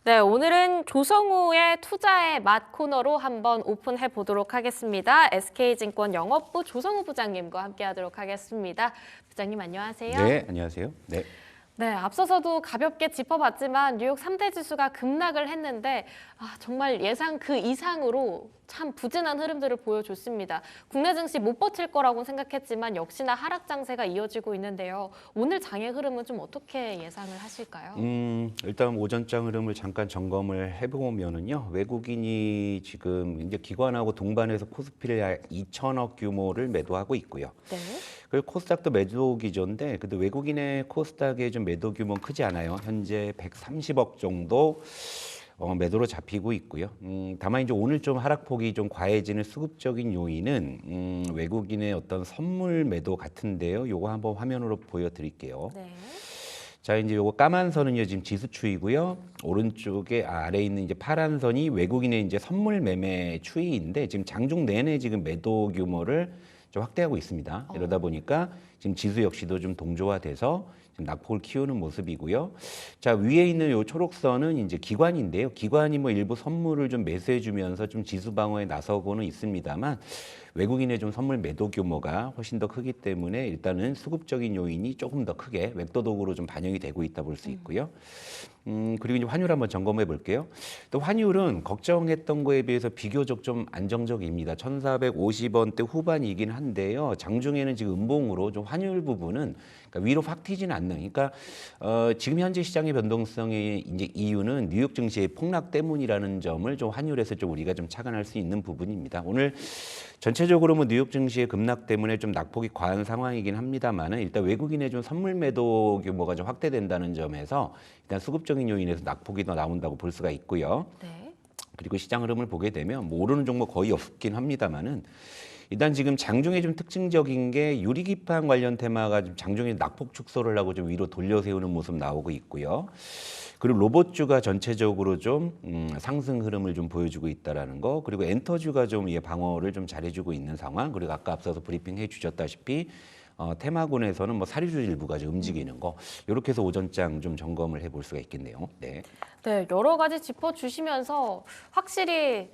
네, 오늘은 조성우의 투자의 맛 코너로 한번 오픈해 보도록 하겠습니다. SK증권 영업부 조성우 부장님과 함께하도록 하겠습니다. 부장님 안녕하세요. 네, 안녕하세요. 네. 네, 앞서서도 가볍게 짚어봤지만 뉴욕 3대 지수가 급락을 했는데 정말 예상 그 이상으로 참 부진한 흐름들을 보여줬습니다. 국내 증시 못 버틸 거라고 생각했지만 역시나 하락 장세가 이어지고 있는데요. 오늘 장의 흐름은 좀 어떻게 예상을 하실까요? 일단 오전장 흐름을 잠깐 점검을 해보면은요. 외국인이 지금 이제 기관하고 동반해서 코스피를 약 2천억 규모를 매도하고 있고요. 네. 그리고 코스닥도 매도 기조인데, 근데 외국인의 코스닥의 좀 매도 규모는 크지 않아요. 현재 130억 정도 매도로 잡히고 있고요. 다만 이제 오늘 좀 하락폭이 좀 과해지는 수급적인 요인은 외국인의 어떤 선물 매도 같은데요. 요거 한번 화면으로 보여드릴게요. 네. 자, 이제 요거 까만 선은요 지금 지수추이고요. 오른쪽에 아래에 있는 이제 파란 선이 외국인의 이제 선물 매매 추이인데, 지금 장중 내내 지금 매도 규모를 좀 확대하고 있습니다. 이러다 보니까 지금 지수 역시도 좀 동조화돼서 지금 낙폭을 키우는 모습이고요. 자, 위에 있는 요 초록선은 이제 기관인데요. 기관이 뭐 일부 선물을 좀 매수해주면서 좀 지수 방어에 나서고는 있습니다만, 외국인의 좀 선물 매도 규모가 훨씬 더 크기 때문에 일단은 수급적인 요인이 조금 더 크게 웹도독으로 좀 반영이 되고 있다 볼 수 있고요. 그리고 이제 환율 한번 점검해 볼게요. 또 환율은 걱정했던 거에 비해서 비교적 좀 안정적입니다. 1,450원대 후반이긴 한데요. 장중에는 지금 음봉으로 좀 환율 부분은 그러니까 위로 확 튀지는 않는. 그러니까 지금 현재 시장의 변동성의 이제 이유는 뉴욕 증시의 폭락 때문이라는 점을 좀 환율에서 좀 우리가 좀 착안할 수 있는 부분입니다. 오늘 전체적으로 뭐 뉴욕 증시의 급락 때문에 좀 낙폭이 과한 상황이긴 합니다만은, 일단 외국인의 좀 선물 매도 규모가 좀 확대된다는 점에서 일단 수급적인 요인에서 낙폭이 더 나온다고 볼 수가 있고요. 네. 그리고 시장 흐름을 보게 되면 뭐 오르는 종목 거의 없긴 합니다만은, 일단 지금 장중에 좀 특징적인 게 유리기판 관련 테마가 좀 장중에 낙폭 축소를 하고 좀 위로 돌려 세우는 모습 나오고 있고요. 그리고 로봇주가 전체적으로 좀 상승 흐름을 좀 보여주고 있다라는 거, 그리고 엔터주가 좀 방어를 좀 잘해주고 있는 상황, 그리고 아까 앞서서 브리핑 해주셨다시피 테마군에서는 뭐 사료주 일부가 좀 움직이는 거, 이렇게 해서 오전장 좀 점검을 해볼 수가 있겠네요. 네. 네, 여러 가지 짚어주시면서 확실히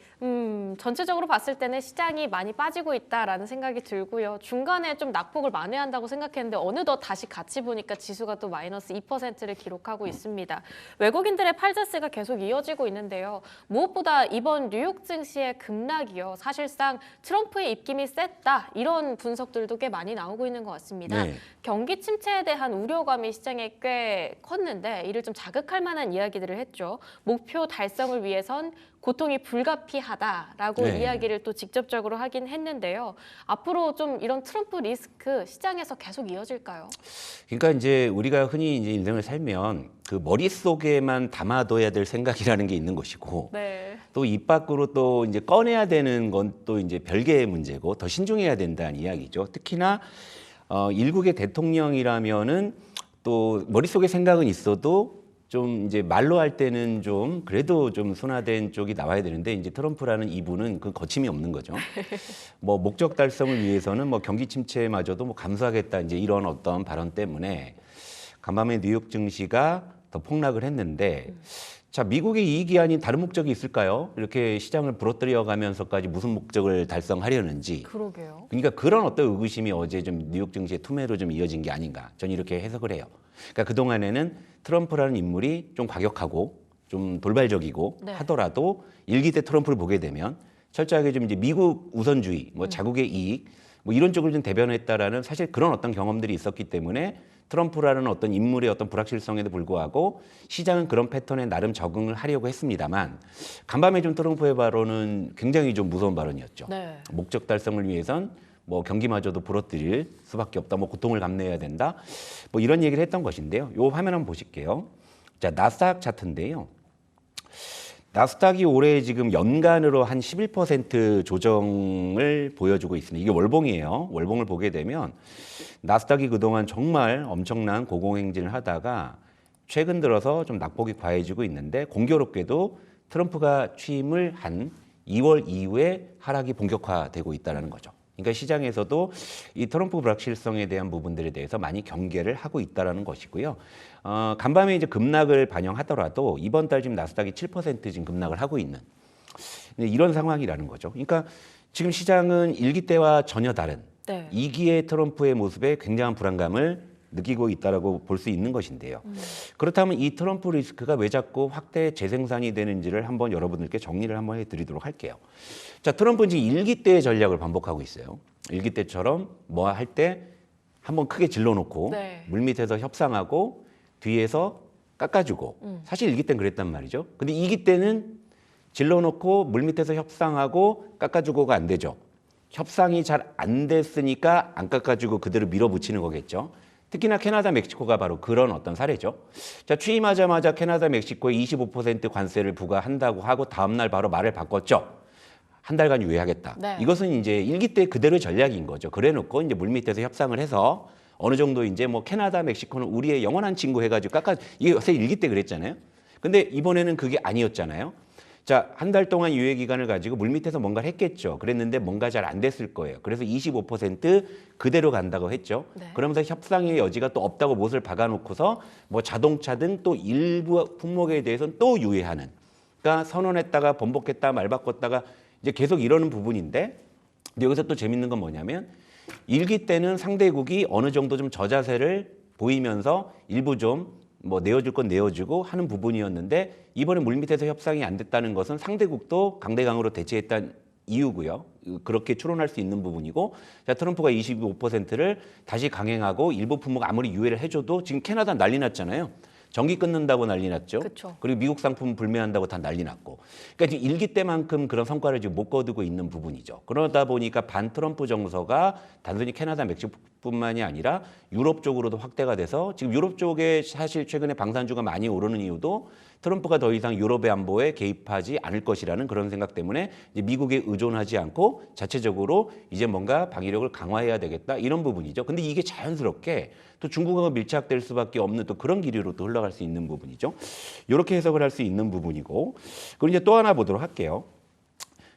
전체적으로 봤을 때는 시장이 많이 빠지고 있다라는 생각이 들고요. 중간에 좀 낙폭을 만회한다고 생각했는데 어느덧 다시 같이 보니까 지수가 또 마이너스 2%를 기록하고 있습니다. 외국인들의 팔자세가 계속 이어지고 있는데요. 무엇보다 이번 뉴욕 증시의 급락이요. 사실상 트럼프의 입김이 셌다. 이런 분석들도 꽤 많이 나오고 있는 것 같습니다. 네. 경기 침체에 대한 우려감이 시장에 꽤 컸는데 이를 좀 자극할 만한 이야기들을 했죠. 목표 달성을 위해선 고통이 불가피하다라고 네. 이야기를 또 직접적으로 하긴 했는데요. 앞으로 좀 이런 트럼프 리스크 시장에서 계속 이어질까요? 그러니까 이제 우리가 흔히 이제 인생을 살면 그 머릿속에만 담아둬야 될 생각이라는 게 있는 것이고, 네. 또 입 밖으로 또 이제 꺼내야 되는 건 또 이제 별개의 문제고 더 신중해야 된다는 이야기죠. 특히나 일국의 대통령이라면은 또 머릿속에 생각은 있어도 좀 이제 말로 할 때는 좀 그래도 좀 순화된 쪽이 나와야 되는데, 이제 트럼프라는 이분은 그 거침이 없는 거죠. 뭐 목적 달성을 위해서는 뭐 경기 침체마저도 뭐 감수하겠다, 이제 이런 어떤 발언 때문에 간밤에 뉴욕 증시가 더 폭락을 했는데, 자, 미국의 이익이 아닌 다른 목적이 있을까요? 이렇게 시장을 부러뜨려 가면서까지 무슨 목적을 달성하려는지. 그러게요. 그러니까 그런 어떤 의구심이 어제 좀 뉴욕 증시의 투매로 좀 이어진 게 아닌가, 저는 이렇게 해석을 해요. 그러니까 그동안에는 트럼프라는 인물이 좀 과격하고 좀 돌발적이고 네. 하더라도 일기 때 트럼프를 보게 되면 철저하게 좀 이제 미국 우선주의, 뭐 자국의 이익, 뭐 이런 쪽을 좀 대변했다라는 사실 그런 어떤 경험들이 있었기 때문에 트럼프라는 어떤 인물의 어떤 불확실성에도 불구하고 시장은 그런 패턴에 나름 적응을 하려고 했습니다만, 간밤에 좀 트럼프의 발언은 굉장히 좀 무서운 발언이었죠. 네. 목적 달성을 위해선 뭐 경기마저도 부러뜨릴 수밖에 없다, 뭐 고통을 감내해야 된다, 뭐 이런 얘기를 했던 것인데요. 요 화면 한번 보실게요. 자, 나스닥 차트인데요. 나스닥이 올해 지금 연간으로 한 11% 조정을 보여주고 있습니다. 이게 월봉이에요. 월봉을 보게 되면 나스닥이 그동안 정말 엄청난 고공행진을 하다가 최근 들어서 좀 낙폭이 과해지고 있는데, 공교롭게도 트럼프가 취임을 한 2월 이후에 하락이 본격화되고 있다는 거죠. 그러니까 시장에서도 이 트럼프 불확실성에 대한 부분들에 대해서 많이 경계를 하고 있다라는 것이고요. 간밤에 이제 급락을 반영하더라도 이번 달 지금 나스닥이 7% 지금 급락을 하고 있는 이런 상황이라는 거죠. 그러니까 지금 시장은 1기 때와 전혀 다른 네. 2기의 트럼프의 모습에 굉장한 불안감을 느끼고 있다라고 볼 수 있는 것인데요. 그렇다면 이 트럼프 리스크가 왜 자꾸 확대 재생산이 되는지를 한번 여러분들께 정리를 한번 해드리도록 할게요. 자, 트럼프는 지금 1기 때의 전략을 반복하고 있어요. 1기 때처럼 뭐 할 때 한번 크게 질러놓고 네. 물밑에서 협상하고 뒤에서 깎아주고 사실 1기 때는 그랬단 말이죠. 근데 2기 때는 질러놓고 물밑에서 협상하고 깎아주고가 안 되죠. 협상이 잘 안 됐으니까 안 깎아주고 그대로 밀어붙이는 거겠죠. 특히나 캐나다, 멕시코가 바로 그런 어떤 사례죠. 자, 취임하자마자 캐나다, 멕시코에 25% 관세를 부과한다고 하고 다음날 바로 말을 바꿨죠. 한 달간 유예하겠다. 네. 이것은 이제 일기 때 그대로의 전략인 거죠. 그래 놓고 이제 물밑에서 협상을 해서 어느 정도 이제 뭐 캐나다, 멕시코는 우리의 영원한 친구 해가지고 이게 요새 일기 때 그랬잖아요. 근데 이번에는 그게 아니었잖아요. 자, 한 달 동안 유예 기간을 가지고 물밑에서 뭔가를 했겠죠. 그랬는데 뭔가 잘 안 됐을 거예요. 그래서 25% 그대로 간다고 했죠. 네. 그러면서 협상의 여지가 또 없다고 못을 박아놓고서 뭐 자동차 등 또 일부 품목에 대해서는 또 유예하는. 그러니까 선언했다가 번복했다 말 바꿨다가 이제 계속 이러는 부분인데 근데 여기서 또 재밌는 건 뭐냐면 1기 때는 상대국이 어느 정도 좀 저자세를 보이면서 일부 좀 뭐 내어줄 건 내어주고 하는 부분이었는데 이번에 물밑에서 협상이 안 됐다는 것은 상대국도 강대강으로 대처했다는 이유고요. 그렇게 추론할 수 있는 부분이고 자, 트럼프가 25%를 다시 강행하고 일부 품목 아무리 유예를 해줘도 지금 캐나다 난리 났잖아요. 전기 끊는다고 난리 났죠. 그쵸. 그리고 미국 상품 불매한다고 다 난리 났고. 그러니까 지금 1기 때만큼 그런 성과를 지금 못 거두고 있는 부분이죠. 그러다 보니까 반 트럼프 정서가 단순히 캐나다, 멕시코뿐만이 아니라 유럽 쪽으로도 확대가 돼서 지금 유럽 쪽에 사실 최근에 방산주가 많이 오르는 이유도 트럼프가 더 이상 유럽의 안보에 개입하지 않을 것이라는 그런 생각 때문에 이제 미국에 의존하지 않고 자체적으로 이제 뭔가 방위력을 강화해야 되겠다 이런 부분이죠. 근데 이게 자연스럽게 또 중국하고 밀착될 수밖에 없는 또 그런 기류로 또 흘러갈 수 있는 부분이죠. 이렇게 해석을 할 수 있는 부분이고 그리고 이제 또 하나 보도록 할게요.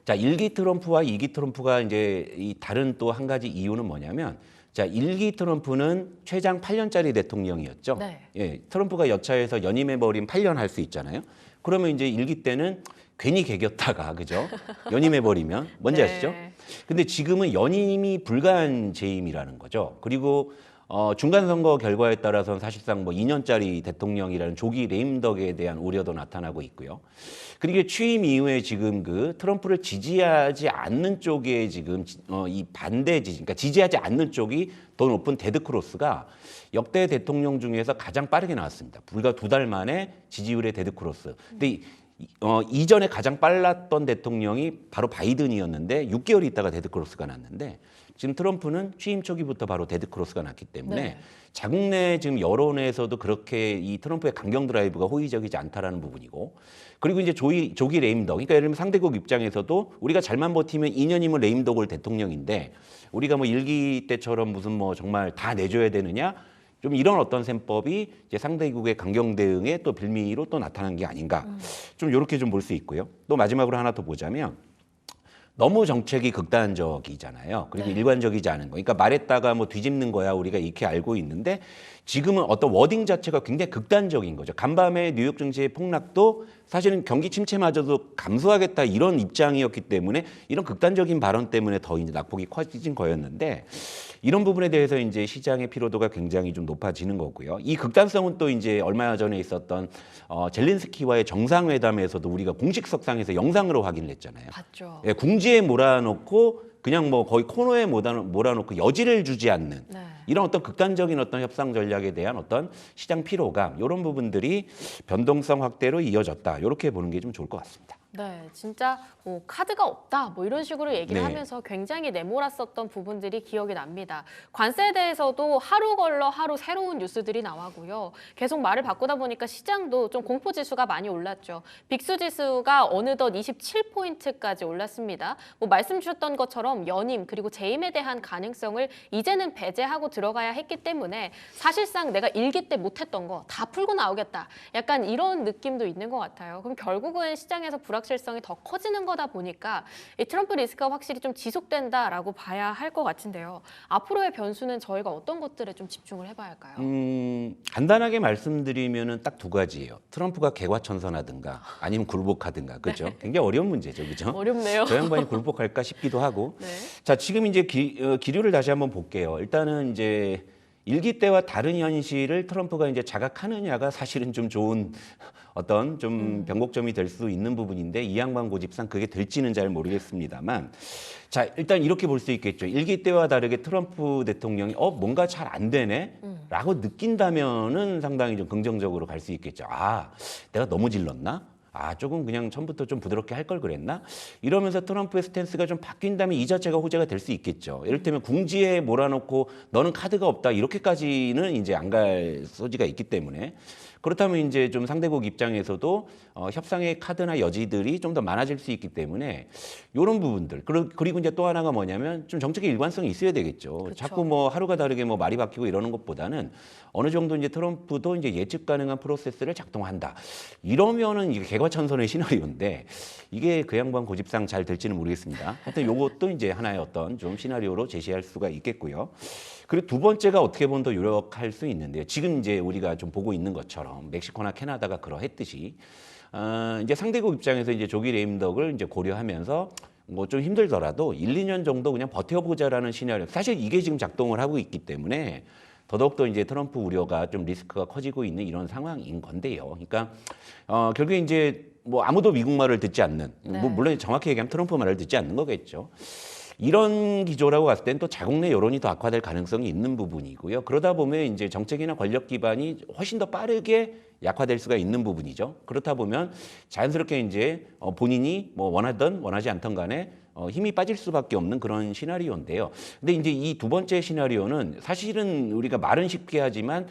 자, 1기 트럼프와 2기 트럼프가 이제 이 다른 또 한 가지 이유는 뭐냐면 자, 1기 트럼프는 최장 8년짜리 대통령이었죠. 네. 예, 트럼프가 여차해서 연임해 버린 8년 할 수 있잖아요. 그러면 이제 1기 때는 괜히 개겼다가 그죠? 연임해 버리면 뭔지 네. 아시죠? 근데 지금은 연임이 불가한 재임이라는 거죠. 그리고 중간 선거 결과에 따라서는 사실상 뭐 2년짜리 대통령이라는 조기 레임덕에 대한 우려도 나타나고 있고요. 그리고 취임 이후에 지금 그 트럼프를 지지하지 않는 쪽에 지금 이 반대 지지, 그러니까 지지하지 않는 쪽이 더 높은 데드크로스가 역대 대통령 중에서 가장 빠르게 나왔습니다. 불과 2달 만에 지지율의 데드크로스. 근데 이전에 가장 빨랐던 대통령이 바로 바이든이었는데 6개월 있다가 데드크로스가 났는데 지금 트럼프는 취임 초기부터 바로 데드크로스가 났기 때문에 네. 자국 내 지금 여론에서도 그렇게 이 트럼프의 강경 드라이브가 호의적이지 않다라는 부분이고 그리고 이제 조기 레임덕 그러니까 예를 들면 상대국 입장에서도 우리가 잘만 버티면 2년이면 레임덕 대통령인데 우리가 뭐 1기 때처럼 무슨 뭐 정말 다 내줘야 되느냐 좀 이런 어떤 셈법이 이제 상대국의 강경 대응에 또 빌미로 또 나타난 게 아닌가 좀 이렇게 좀 볼 수 있고요. 또 마지막으로 하나 더 보자면 너무 정책이 극단적이잖아요. 그리고 네. 일관적이지 않은 거. 그러니까 말했다가 뭐 뒤집는 거야 우리가 이렇게 알고 있는데 지금은 어떤 워딩 자체가 굉장히 극단적인 거죠. 간밤에 뉴욕 증시의 폭락도 사실은 경기 침체마저도 감수하겠다 이런 입장이었기 때문에 이런 극단적인 발언 때문에 더 이제 낙폭이 커진 거였는데 이런 부분에 대해서 이제 시장의 피로도가 굉장히 좀 높아지는 거고요. 이 극단성은 또 이제 얼마 전에 있었던 젤린스키와의 정상회담에서도 우리가 공식석상에서 영상으로 확인을 했잖아요. 봤죠. 예, 궁지에 몰아놓고 그냥 뭐 거의 코너에 몰아놓고 여지를 주지 않는 네. 이런 어떤 극단적인 어떤 협상 전략에 대한 어떤 시장 피로감 이런 부분들이 변동성 확대로 이어졌다. 이렇게 보는 게 좀 좋을 것 같습니다. 네, 진짜 뭐 카드가 없다 뭐 이런 식으로 얘기를 네. 하면서 굉장히 내몰았었던 부분들이 기억이 납니다. 관세에 대해서도 하루 걸러 하루 새로운 뉴스들이 나와고요. 계속 말을 바꾸다 보니까 시장도 좀 공포 지수가 많이 올랐죠. 빅스 지수가 어느덧 27포인트까지 올랐습니다. 뭐 말씀 주셨던 것처럼 연임 그리고 재임에 대한 가능성을 이제는 배제하고 들어가야 했기 때문에 사실상 내가 1기 때 못했던 거 다 풀고 나오겠다. 약간 이런 느낌도 있는 것 같아요. 그럼 결국은 시장에서 불확실성이 불확실성이 더 커지는 거다 보니까 이 트럼프 리스크가 확실히 좀 지속된다라고 봐야 할 것 같은데요. 앞으로의 변수는 저희가 어떤 것들에 좀 집중을 해봐야 할까요? 간단하게 말씀드리면은 딱 두 가지예요. 트럼프가 개과천선하든가 아니면 굴복하든가, 그렇죠? 굉장히 어려운 문제죠, 그렇죠? 어렵네요. 저 양반이 굴복할까 싶기도 하고. 네. 자, 지금 이제 기류를 다시 한번 볼게요. 일단은 이제 일기 때와 다른 현실을 트럼프가 이제 자각하느냐가 사실은 좀 좋은 어떤 좀 변곡점이 될 수 있는 부분인데 이 양반 고집상 그게 될지는 잘 모르겠습니다만, 자, 일단 이렇게 볼 수 있겠죠. 일기 때와 다르게 트럼프 대통령이 뭔가 잘 안 되네 라고 느낀다면은 상당히 좀 긍정적으로 갈 수 있겠죠. 아, 내가 너무 질렀나? 아, 조금 그냥 처음부터 좀 부드럽게 할 걸 그랬나? 이러면서 트럼프의 스탠스가 좀 바뀐다면 이 자체가 호재가 될 수 있겠죠. 이를테면 궁지에 몰아놓고 너는 카드가 없다 이렇게까지는 이제 안 갈 소지가 있기 때문에, 그렇다면 이제 좀 상대국 입장에서도 협상의 카드나 여지들이 좀 더 많아질 수 있기 때문에 이런 부분들, 그리고 이제 또 하나가 뭐냐면 좀 정책의 일관성이 있어야 되겠죠. 그렇죠. 자꾸 뭐 하루가 다르게 뭐 말이 바뀌고 이러는 것보다는 어느 정도 이제 트럼프도 이제 예측 가능한 프로세스를 작동한다. 이러면은 이게 개과천선의 시나리오인데 이게 그 양반 고집상 잘 될지는 모르겠습니다. 하여튼 요것도 이제 하나의 어떤 좀 시나리오로 제시할 수가 있겠고요. 그리고 두 번째가 어떻게 보면 더 유력할 수 있는데요. 지금 이제 우리가 좀 보고 있는 것처럼 멕시코나 캐나다가 그러했듯이 이제 상대국 입장에서 이제 조기 레임덕을 이제 고려하면서 뭐 좀 힘들더라도 1, 2년 정도 그냥 버텨보자라는 시나리오. 사실 이게 지금 작동을 하고 있기 때문에 더더욱더 이제 트럼프 우려가 좀 리스크가 커지고 있는 이런 상황인 건데요. 그러니까 결국에 이제 뭐 아무도 미국 말을 듣지 않는, 네. 뭐 물론 정확히 얘기하면 트럼프 말을 듣지 않는 거겠죠. 이런 기조라고 봤을 때는 또 자국 내 여론이 더 악화될 가능성이 있는 부분이고요. 그러다 보면 이제 정책이나 권력 기반이 훨씬 더 빠르게 약화될 수가 있는 부분이죠. 그렇다 보면 자연스럽게 이제 본인이 뭐 원하든 원하지 않던 간에 힘이 빠질 수밖에 없는 그런 시나리오인데요. 근데 이제 이 두 번째 시나리오는 사실은 우리가 말은 쉽게 하지만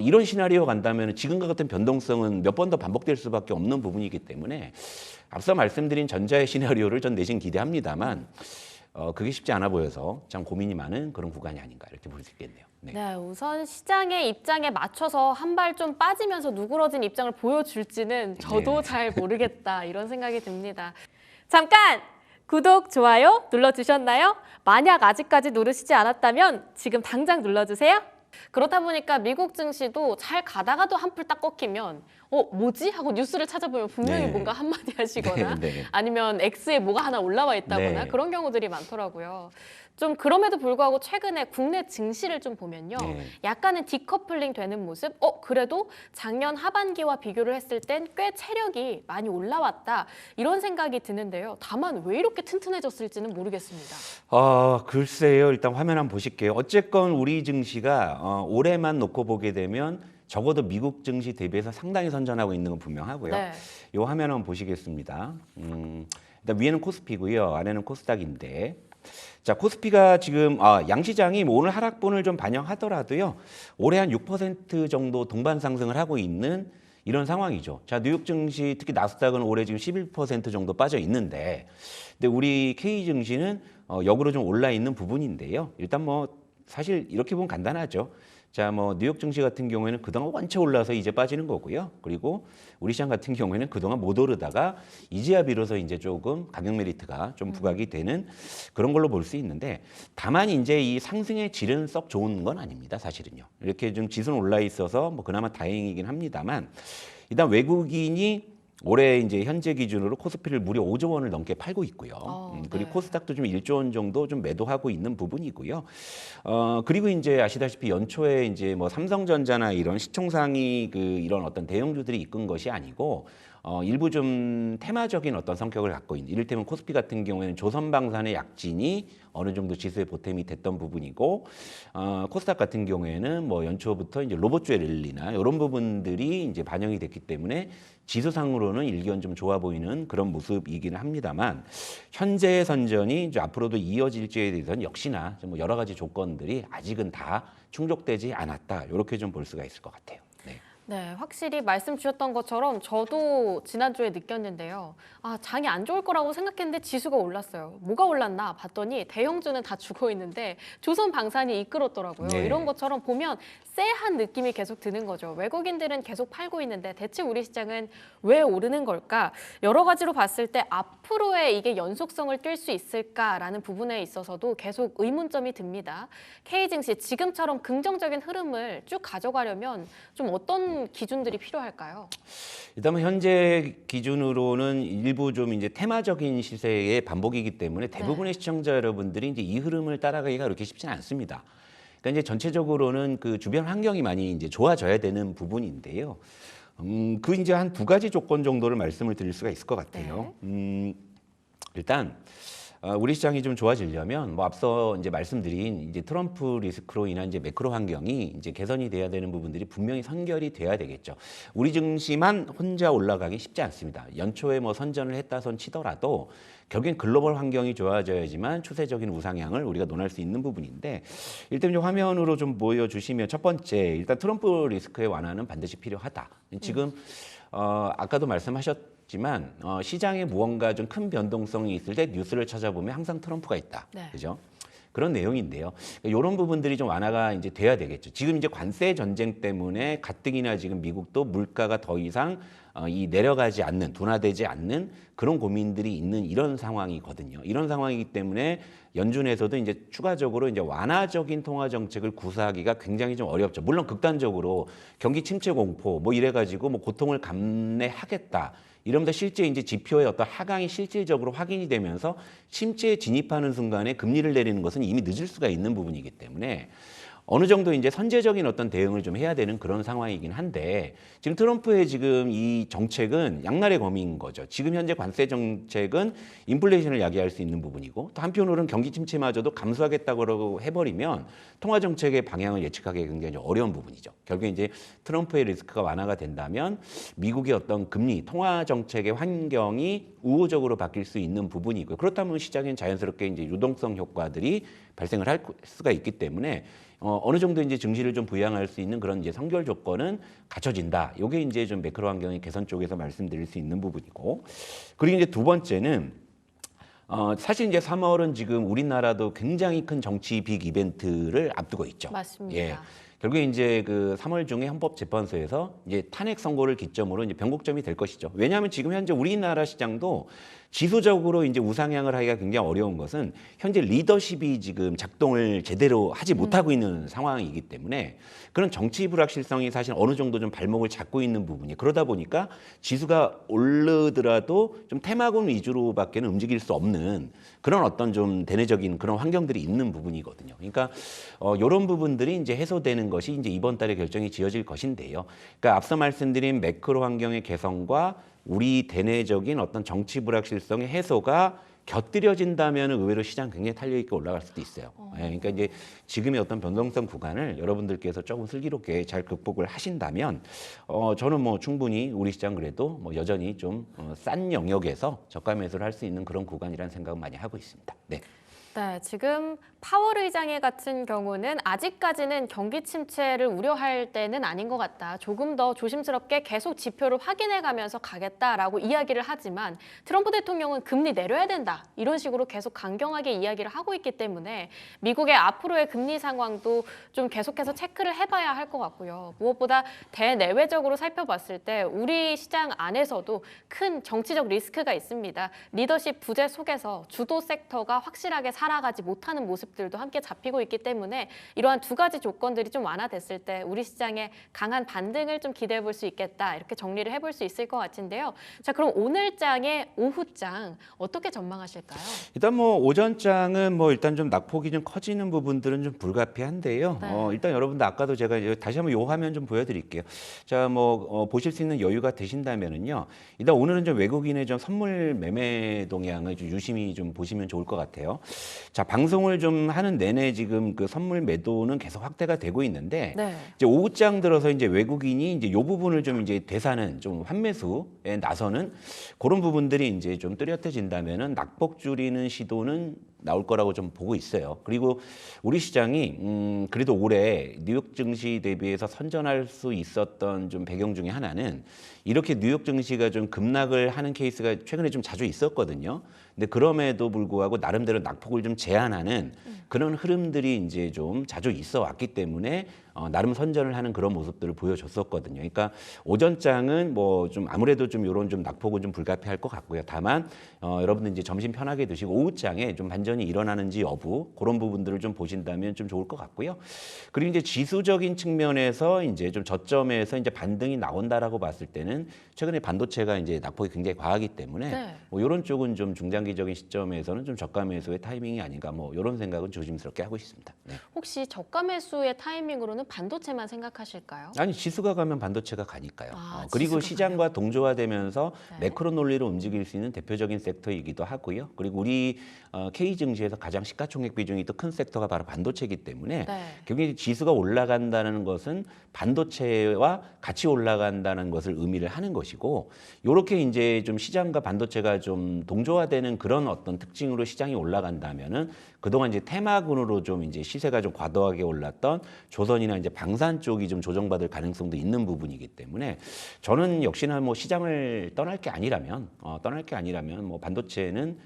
이런 시나리오 간다면 지금과 같은 변동성은 몇 번 더 반복될 수밖에 없는 부분이기 때문에 앞서 말씀드린 전자의 시나리오를 전 내심 기대합니다만 그게 쉽지 않아 보여서 참 고민이 많은 그런 구간이 아닌가 이렇게 볼 수 있겠네요. 네. 네, 우선 시장의 입장에 맞춰서 한 발 좀 빠지면서 누그러진 입장을 보여줄지는 저도 네. 잘 모르겠다 이런 생각이 듭니다. 잠깐! 구독, 좋아요 눌러주셨나요? 만약 아직까지 누르시지 않았다면 지금 당장 눌러주세요. 그렇다 보니까 미국 증시도 잘 가다가도 한풀 딱 꺾이면 뭐지? 하고 뉴스를 찾아보면 분명히 네. 뭔가 한마디 하시거나 네, 네. 아니면 X에 뭐가 하나 올라와 있다거나 네. 그런 경우들이 많더라고요. 좀 그럼에도 불구하고 최근에 국내 증시를 좀 보면요. 네. 약간은 디커플링 되는 모습? 그래도 작년 하반기와 비교를 했을 땐 꽤 체력이 많이 올라왔다. 이런 생각이 드는데요. 다만 왜 이렇게 튼튼해졌을지는 모르겠습니다. 글쎄요. 일단 화면 한번 보실게요. 어쨌건 우리 증시가 올해만 놓고 보게 되면 적어도 미국 증시 대비해서 상당히 선전하고 있는 건 분명하고요. 네. 이 화면 한번 보시겠습니다. 일단 위에는 코스피고요. 아래는 코스닥인데, 자, 코스피가 지금 양시장이 뭐 오늘 하락분을 좀 반영하더라도요. 올해 한 6% 정도 동반 상승을 하고 있는 이런 상황이죠. 자, 뉴욕 증시 특히 나스닥은 올해 지금 11% 정도 빠져 있는데, 근데 우리 K 증시는 역으로 좀 올라 있는 부분인데요. 일단 뭐 사실 이렇게 보면 간단하죠. 자, 뭐 뉴욕 증시 같은 경우에는 그동안 원체 올라서 이제 빠지는 거고요. 그리고 우리 시장 같은 경우에는 그동안 못 오르다가 이제야 비로소 이제 조금 가격 메리트가 좀 부각이 되는 그런 걸로 볼 수 있는데, 다만 이제 이 상승의 질은 썩 좋은 건 아닙니다. 사실은요. 이렇게 좀 지수는 올라 있어서 뭐 그나마 다행이긴 합니다만, 일단 외국인이 올해 이제 현재 기준으로 코스피를 무려 5조 원을 넘게 팔고 있고요. 그리고 네. 코스닥도 좀 1조 원 정도 좀 매도하고 있는 부분이고요. 그리고 이제 아시다시피 연초에 이제 뭐 삼성전자나 이런 시총상위 이런 어떤 대형주들이 이끈 것이 아니고 일부 좀 테마적인 어떤 성격을 갖고 있는, 이를테면 코스피 같은 경우에는 조선방산의 약진이 어느 정도 지수의 보탬이 됐던 부분이고, 코스닥 같은 경우에는 뭐 연초부터 이제 로봇주의 랠리나 이런 부분들이 이제 반영이 됐기 때문에 지수상으로는 일견 좀 좋아 보이는 그런 모습이기는 합니다만, 현재의 선전이 이제 앞으로도 이어질지에 대해서는 역시나 좀 여러 가지 조건들이 아직은 다 충족되지 않았다. 이렇게 좀 볼 수가 있을 것 같아요. 네. 네, 확실히 말씀 주셨던 것처럼 저도 지난주에 느꼈는데요. 아, 장이 안 좋을 거라고 생각했는데 지수가 올랐어요. 뭐가 올랐나 봤더니 대형주는 다 죽어 있는데 조선방산이 이끌었더라고요. 네. 이런 것처럼 보면 쎄한 느낌이 계속 드는 거죠. 외국인들은 계속 팔고 있는데 대체 우리 시장은 왜 오르는 걸까? 여러 가지로 봤을 때 앞으로의 이게 연속성을 뛸 수 있을까라는 부분에 있어서도 계속 의문점이 듭니다. K증시 지금처럼 긍정적인 흐름을 쭉 가져가려면 좀 어떤 기준들이 필요할까요? 일단 뭐 현재 기준으로는 일부 좀 이제 테마적인 시세의 반복이기 때문에 대부분의 시청자 여러분들이 이제 이 흐름을 따라가기가 그렇게 쉽지는 않습니다. 그러니까 이제 전체적으로는 그 주변 환경이 많이 이제 좋아져야 되는 부분인데요. 그 이제 한 두 가지 조건 정도를 말씀을 드릴 수가 있을 것 같아요. 일단 우리 시장이 좀 좋아지려면 뭐 앞서 이제 말씀드린 이제 트럼프 리스크로 인한 이제 매크로 환경이 이제 개선이 돼야 되는 부분들이 분명히 선결이 돼야 되겠죠. 우리 증시만 혼자 올라가기 쉽지 않습니다. 연초에 뭐 선전을 했다 손 치더라도 결국엔 글로벌 환경이 좋아져야지만 추세적인 우상향을 우리가 논할 수 있는 부분인데 일단 이제 화면으로 좀 보여주시면 첫 번째 일단 트럼프 리스크의 완화는 반드시 필요하다. 지금 아까도 말씀하셨지만 시장에 무언가 좀 큰 변동성이 있을 때 뉴스를 찾아보면 항상 트럼프가 있다. 네. 그죠? 그런 내용인데요. 이런 부분들이 좀 완화가 이제 돼야 되겠죠. 지금 이제 관세 전쟁 때문에 가뜩이나 지금 미국도 물가가 더 이상 이 내려가지 않는, 둔화되지 않는 그런 고민들이 있는 이런 상황이거든요. 이런 상황이기 때문에 연준에서도 이제 추가적으로 이제 완화적인 통화 정책을 구사하기가 굉장히 좀 어렵죠. 물론 극단적으로 경기 침체 공포 뭐 이래가지고 뭐 고통을 감내하겠다. 이러면서 실제 이제 지표의 어떤 하강이 실질적으로 확인이 되면서 침체에 진입하는 순간에 금리를 내리는 것은 이미 늦을 수가 있는 부분이기 때문에 어느 정도 이제 선제적인 어떤 대응을 좀 해야 되는 그런 상황이긴 한데 지금 트럼프의 지금 이 정책은 양날의 검인 거죠. 지금 현재 관세 정책은 인플레이션을 야기할 수 있는 부분이고 또 한편으로는 경기 침체마저도 감수하겠다고 해버리면 통화 정책의 방향을 예측하기 굉장히 어려운 부분이죠. 결국에 이제 트럼프의 리스크가 완화가 된다면 미국의 어떤 금리 통화 정책의 환경이 우호적으로 바뀔 수 있는 부분이고요. 그렇다면 시장엔 자연스럽게 이제 유동성 효과들이 발생을 할 수가 있기 때문에 어느 정도 이제 증시를 좀 부양할 수 있는 그런 이제 선결 조건은 갖춰진다. 이게 이제 좀 매크로 환경의 개선 쪽에서 말씀드릴 수 있는 부분이고, 그리고 이제 두 번째는 사실 이제 3월은 지금 우리나라도 굉장히 큰 정치 빅 이벤트를 앞두고 있죠. 맞습니다. 예. 결국에 이제 그 3월 중에 헌법재판소에서 이제 탄핵 선고를 기점으로 이제 변곡점이 될 것이죠. 왜냐하면 지금 현재 우리나라 시장도 지수적으로 이제 우상향을 하기가 굉장히 어려운 것은 현재 리더십이 지금 작동을 제대로 하지 못하고 있는 상황이기 때문에 그런 정치 불확실성이 사실 어느 정도 좀 발목을 잡고 있는 부분이 그러다 보니까 지수가 오르더라도 좀 테마군 위주로밖에는 움직일 수 없는 그런 어떤 좀 대내적인 그런 환경들이 있는 부분이거든요. 그러니까 이런 부분들이 이제 해소되는 것이 이제 이번 달에 결정이 지어질 것인데요. 그러니까 앞서 말씀드린 매크로 환경의 개선과 우리 대내적인 어떤 정치 불확실성의 해소가 곁들여진다면 의외로 시장 굉장히 탄력 있게 올라갈 수도 있어요. 예, 그러니까 이제 지금의 어떤 변동성 구간을 여러분들께서 조금 슬기롭게 잘 극복을 하신다면 저는 뭐 충분히 우리 시장 그래도 뭐 여전히 좀 싼 영역에서 저가 매수를 할 수 있는 그런 구간이라는 생각을 많이 하고 있습니다. 네. 네, 지금 파월 의장의 같은 경우는 아직까지는 경기 침체를 우려할 때는 아닌 것 같다. 조금 더 조심스럽게 계속 지표를 확인해가면서 가겠다라고 이야기를 하지만 트럼프 대통령은 금리 내려야 된다. 이런 식으로 계속 강경하게 이야기를 하고 있기 때문에 미국의 앞으로의 금리 상황도 좀 계속해서 체크를 해봐야 할 것 같고요. 무엇보다 대내외적으로 살펴봤을 때 우리 시장 안에서도 큰 정치적 리스크가 있습니다. 리더십 부재 속에서 주도 섹터가 확실하게 살아가지 못하는 모습들도 함께 잡히고 있기 때문에 이러한 두 가지 조건들이 좀 완화됐을 때 우리 시장에 강한 반등을 좀 기대해 볼 수 있겠다 이렇게 정리를 해볼 수 있을 것 같은데요. 자, 그럼 오늘 장의 오후장 어떻게 전망하실까요? 일단 뭐 오전장은 뭐 일단 좀 낙폭이 좀 커지는 부분들은 좀 불가피한데요. 네. 일단 여러분들 아까도 제가 다시 한번 요 화면 좀 보여드릴게요. 자, 뭐 보실 수 있는 여유가 되신다면은요. 일단 오늘은 좀 외국인의 좀 선물 매매 동향을 좀 유심히 좀 보시면 좋을 것 같아요. 자, 방송을 좀 하는 내내 지금 그 선물 매도는 계속 확대가 되고 있는데 네. 이제 오후장 들어서 이제 외국인이 이제 요 부분을 좀 이제 되사는 좀 환매수에 나서는 그런 부분들이 이제 좀 뚜렷해진다면은 낙폭 줄이는 시도는 나올 거라고 좀 보고 있어요. 그리고 우리 시장이 그래도 올해 뉴욕 증시 대비해서 선전할 수 있었던 좀 배경 중에 하나는 이렇게 뉴욕 증시가 좀 급락을 하는 케이스가 최근에 좀 자주 있었거든요. 근데 그럼에도 불구하고 나름대로 낙폭을 좀 제한하는 그런 흐름들이 이제 좀 자주 있어 왔기 때문에 나름 선전을 하는 그런 모습들을 보여줬었거든요. 그러니까 오전장은 뭐 좀 아무래도 좀 이런 좀 낙폭은 좀 불가피할 것 같고요. 다만 여러분들 이제 점심 편하게 드시고 오후장에 좀 반전이 일어나는지 여부 그런 부분들을 좀 보신다면 좀 좋을 것 같고요. 그리고 이제 지수적인 측면에서 이제 좀 저점에서 이제 반등이 나온다라고 봤을 때는 최근에 반도체가 이제 낙폭이 굉장히 과하기 때문에 네. 뭐 이런 쪽은 좀 중장기적인 시점에서는 좀 저가 매수의 타이밍이 아닌가 뭐 이런 생각은 조심스럽게 하고 있습니다. 네. 혹시 저가 매수의 타이밍으로는 반도체만 생각하실까요? 아니 지수가 가면 반도체가 가니까요. 아, 그리고 지수가 시장과 동조화되면서 네. 매크로 논리로 움직일 수 있는 대표적인 섹터이기도 하고요. 그리고 우리 K 증시에서 가장 시가총액 비중이 또 큰 섹터가 바로 반도체이기 때문에 네. 결국에 지수가 올라간다는 것은 반도체와 같이 올라간다는 것을 의미를 하는 것이고 이렇게 이제 좀 시장과 반도체가 좀 동조화되는 그런 어떤 특징으로 시장이 올라간다면은 그동안 이제 테마군으로 좀 이제 시세가 좀 과도하게 올랐던 조선이나 이제 방산 쪽이 좀 조정받을 가능성도 있는 부분이기 때문에 저는 역시나 뭐 시장을 떠날 게 아니라면 뭐 반도체는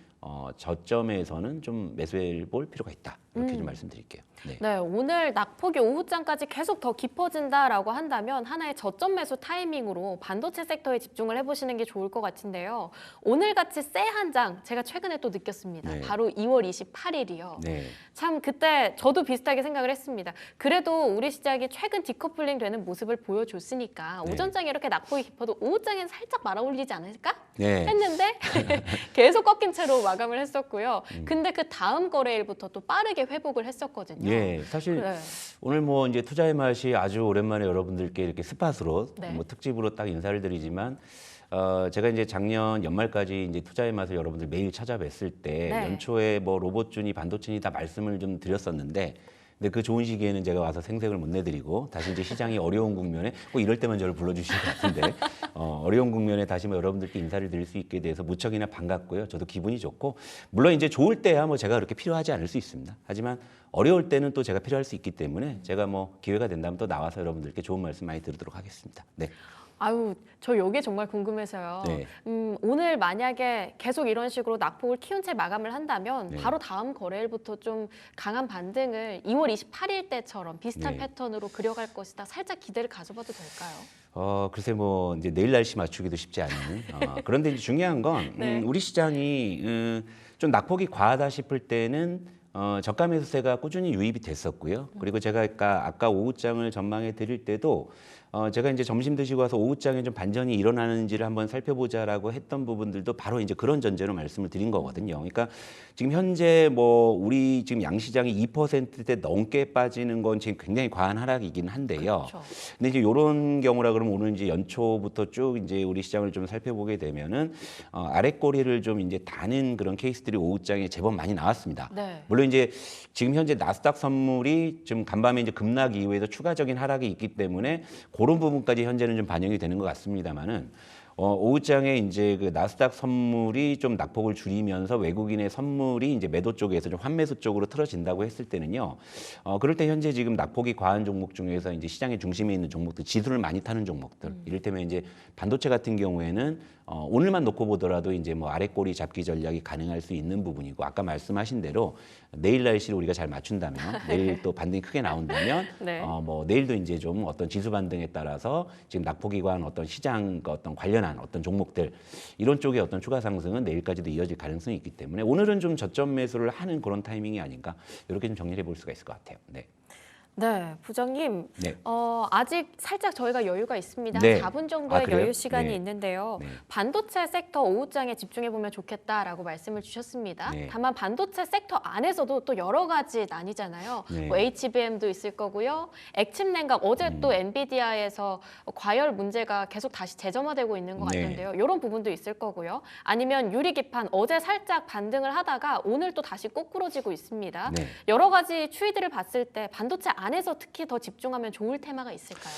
저점에서는 좀 매수해 볼 필요가 있다. 이렇게 좀 말씀드릴게요. 네. 네, 오늘 낙폭이 오후장까지 계속 더 깊어진다라고 한다면 하나의 저점 매수 타이밍으로 반도체 섹터에 집중을 해보시는 게 좋을 것 같은데요. 오늘같이 새 한 장 제가 최근에 또 느꼈습니다. 네. 바로 2월 28일이요. 네. 참 그때 저도 비슷하게 생각을 했습니다. 그래도 우리 시장이 최근 디커플링 되는 모습을 보여줬으니까 네. 오전장에 이렇게 낙폭이 깊어도 오후장엔 살짝 말아올리지 않을까? 네. 했는데 계속 꺾인 채로 마감을 했었고요. 근데 그 다음 거래일부터 또 빠르게 회복을 했었거든요. 예, 사실 네. 오늘 뭐 이제 투자의 맛이 아주 오랜만에 여러분들께 이렇게 스팟으로 네. 뭐 특집으로 딱 인사를 드리지만 제가 이제 작년 연말까지 이제 투자의 맛을 여러분들 매일 찾아뵀을 때 네. 연초에 뭐 로봇준이 반도체니 다 말씀을 좀 드렸었는데 근데 그 좋은 시기에는 제가 와서 생색을 못 내드리고 다시 이제 시장이 어려운 국면에 꼭 이럴 때만 저를 불러주실 것 같은데 어려운 국면에 다시 뭐 여러분들께 인사를 드릴 수 있게 돼서 무척이나 반갑고요. 저도 기분이 좋고 물론 이제 좋을 때야 뭐 제가 그렇게 필요하지 않을 수 있습니다. 하지만 어려울 때는 또 제가 필요할 수 있기 때문에 제가 뭐 기회가 된다면 또 나와서 여러분들께 좋은 말씀 많이 드리도록 하겠습니다. 네. 아유, 저 여기 정말 궁금해서요. 네. 오늘 만약에 계속 이런 식으로 낙폭을 키운 채 마감을 한다면 네. 바로 다음 거래일부터 좀 강한 반등을 2월 28일 때처럼 비슷한 네. 패턴으로 그려갈 것이다. 살짝 기대를 가져봐도 될까요? 글쎄 뭐 이제 내일 날씨 맞추기도 쉽지 않은. 그런데 이제 중요한 건 네. 우리 시장이 좀 낙폭이 과하다 싶을 때는 저가 매수세가 꾸준히 유입이 됐었고요. 그리고 제가 아까 오후장을 전망해 드릴 때도 제가 이제 점심 드시고 와서 오후장에 좀 반전이 일어나는지를 한번 살펴보자라고 했던 부분들도 바로 이제 그런 전제로 말씀을 드린 거거든요. 그러니까 지금 현재 뭐 우리 지금 양시장이 2%대 넘게 빠지는 건 지금 굉장히 과한 하락이긴 한데요. 그렇죠. 근데 이제 이런 경우라 그러면 오늘 이제 연초부터 쭉 이제 우리 시장을 좀 살펴보게 되면은 아랫꼬리를 좀 이제 다는 그런 케이스들이 오후장에 제법 많이 나왔습니다. 네. 물론 이제 지금 현재 나스닥 선물이 좀 간밤에 이제 급락 이후에도 추가적인 하락이 있기 때문에 그런 부분까지 현재는 좀 반영이 되는 것 같습니다만은 오후장에 이제 그 나스닥 선물이 좀 낙폭을 줄이면서 외국인의 선물이 이제 매도 쪽에서 좀 환매수 쪽으로 틀어진다고 했을 때는요. 그럴 때 현재 지금 낙폭이 과한 종목 중에서 이제 시장의 중심에 있는 종목들, 지수를 많이 타는 종목들, 이를테면 이제 반도체 같은 경우에는 오늘만 놓고 보더라도 이제 뭐 아랫꼬리 잡기 전략이 가능할 수 있는 부분이고 아까 말씀하신 대로 내일 날씨를 우리가 잘 맞춘다면 내일 또 반등이 크게 나온다면 네. 뭐 내일도 이제 좀 어떤 지수 반등에 따라서 지금 낙폭이 과한 어떤 시장 어떤 관련한 어떤 종목들 이런 쪽의 어떤 추가 상승은 내일까지도 이어질 가능성이 있기 때문에 오늘은 좀 저점 매수를 하는 그런 타이밍이 아닌가 이렇게 좀 정리해 볼 수가 있을 것 같아요. 네. 네, 부장님. 네. 아직 살짝 저희가 여유가 있습니다. 네. 4분 정도의 그래요? 여유 시간이 네. 있는데요. 네. 반도체 섹터 오후장에 집중해 보면 좋겠다라고 말씀을 주셨습니다. 네. 다만 반도체 섹터 안에서도 또 여러 가지 나뉘잖아요. 네. 뭐 HBM도 있을 거고요. 액침 냉각 어제 또 엔비디아에서 과열 문제가 계속 다시 재점화되고 있는 것 네. 같은데요. 이런 부분도 있을 거고요. 아니면 유리기판 어제 살짝 반등을 하다가 오늘 또 다시 꼬꾸러지고 있습니다. 네. 여러 가지 추이들을 봤을 때 반도체 안에서 특히 더 집중하면 좋을 테마가 있을까요?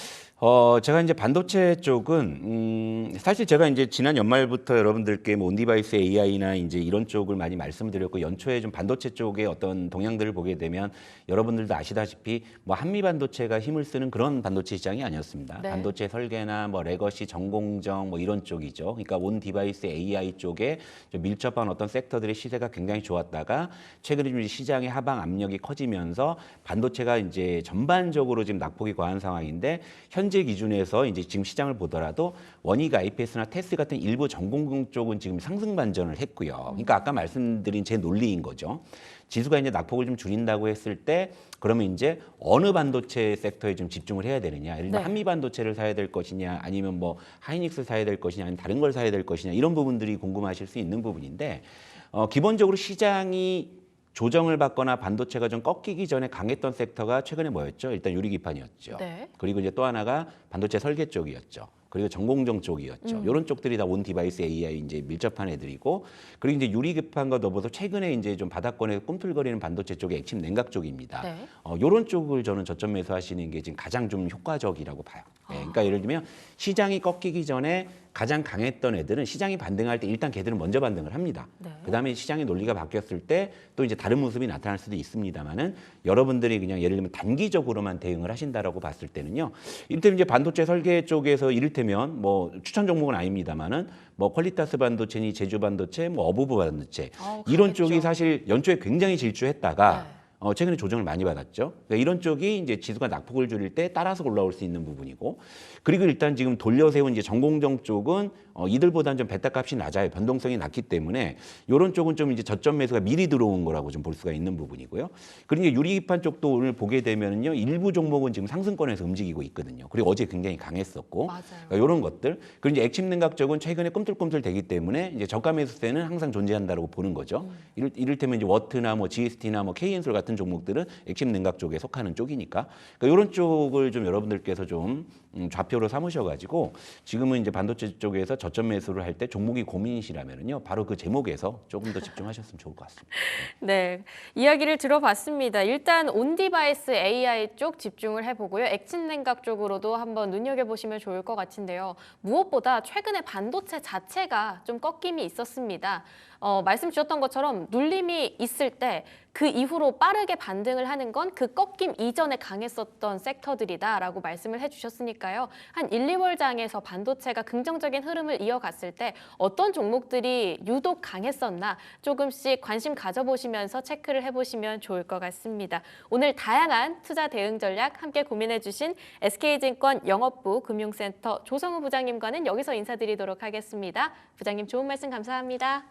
제가 이제 반도체 쪽은 사실 제가 이제 지난 연말부터 여러분들께 뭐 온디바이스 AI나 이제 이런 쪽을 많이 말씀드렸고 연초에 좀 반도체 쪽의 어떤 동향들을 보게 되면 여러분들도 아시다시피 뭐 한미 반도체가 힘을 쓰는 그런 반도체 시장이 아니었습니다. 네. 반도체 설계나 뭐 레거시 전공정 뭐 이런 쪽이죠. 그러니까 온 디바이스 AI 쪽에 좀 밀접한 어떤 섹터들의 시세가 굉장히 좋았다가 최근에 좀 시장의 하방 압력이 커지면서 반도체가 이제 전반적으로 지금 낙폭이 과한 상황인데 현재 기준에서 이제 지금 시장을 보더라도 원익 IPS나 테스 같은 일부 전공정 쪽은 지금 상승 반전을 했고요. 그러니까 아까 말씀드린 제 논리인 거죠. 지수가 이제 낙폭을 좀 줄인다고 했을 때 그러면 이제 어느 반도체 섹터에 좀 집중을 해야 되느냐. 예를 들면 네. 한미 반도체를 사야 될 것이냐 아니면 뭐 하이닉스 사야 될 것이냐 아니면 다른 걸 사야 될 것이냐 이런 부분들이 궁금하실 수 있는 부분인데 기본적으로 시장이 조정을 받거나 반도체가 좀 꺾이기 전에 강했던 섹터가 최근에 뭐였죠? 일단 유리기판이었죠. 네. 그리고 이제 또 하나가 반도체 설계 쪽이었죠. 그리고 전공정 쪽이었죠. 이런 쪽들이 다 온 디바이스 AI 이제 밀접한 애들이고, 그리고 이제 유리기판과 더불어서 최근에 이제 좀 바닥권에 꿈틀거리는 반도체 쪽의 액침 냉각 쪽입니다. 네. 이런 쪽을 저는 저점 매수하시는 게 지금 가장 좀 효과적이라고 봐요. 네, 그러니까 예를 들면 시장이 꺾이기 전에 가장 강했던 애들은 시장이 반등할 때 일단 걔들은 먼저 반등을 합니다. 네. 그다음에 시장의 논리가 바뀌었을 때 또 이제 다른 모습이 나타날 수도 있습니다만은 여러분들이 그냥 예를 들면 단기적으로만 대응을 하신다라고 봤을 때는요. 이를테면 이제 반도체 설계 쪽에서 이를테면 뭐 추천 종목은 아닙니다만은 뭐 퀄리타스 반도체니 제주 반도체, 뭐 어부부 반도체 이런 가겠죠. 쪽이 사실 연초에 굉장히 질주했다가 네. 최근에 조정을 많이 받았죠. 그러니까 이런 쪽이 이제 지수가 낙폭을 줄일 때 따라서 올라올 수 있는 부분이고, 그리고 일단 지금 돌려 세운 이제 전공정 쪽은 이들보다는 좀 베타 값이 낮아요. 변동성이 낮기 때문에 이런 쪽은 좀 이제 저점 매수가 미리 들어온 거라고 좀 볼 수가 있는 부분이고요. 그리고 이제 유리기판 쪽도 오늘 보게 되면요, 일부 종목은 지금 상승권에서 움직이고 있거든요. 그리고 어제 굉장히 강했었고, 맞아요. 그러니까 이런 것들. 그리고 이제 액침 냉각 쪽은 최근에 꿈틀꿈틀 되기 때문에 이제 저가 매수세는 항상 존재한다라고 보는 거죠. 이를테면 이제 워트나 뭐 GST나 뭐 KN솔 같은 종목들은 액침 냉각 쪽에 속하는 쪽이니까. 그러니까 이런 쪽을 좀 여러분들께서 좀 좌표로 삼으셔가지고 지금은 이제 반도체 쪽에서 저점 매수를 할 때 종목이 고민이시라면요, 바로 그 제목에서 조금 더 집중하셨으면 좋을 것 같습니다. 네, 이야기를 들어봤습니다. 일단 온디바이스 AI 쪽 집중을 해보고요. 액침 냉각 쪽으로도 한번 눈여겨보시면 좋을 것 같은데요. 무엇보다 최근에 반도체 자체가 좀 꺾임이 있었습니다. 말씀 주셨던 것처럼 눌림이 있을 때 그 이후로 빠르게 반등을 하는 건 그 꺾임 이전에 강했었던 섹터들이다라고 말씀을 해주셨으니까요. 한 1, 2월 장에서 반도체가 긍정적인 흐름을 이어갔을 때 어떤 종목들이 유독 강했었나 조금씩 관심 가져보시면서 체크를 해보시면 좋을 것 같습니다. 오늘 다양한 투자 대응 전략 함께 고민해주신 SK증권 영업부 금융센터 조성우 부장님과는 여기서 인사드리도록 하겠습니다. 부장님 좋은 말씀 감사합니다.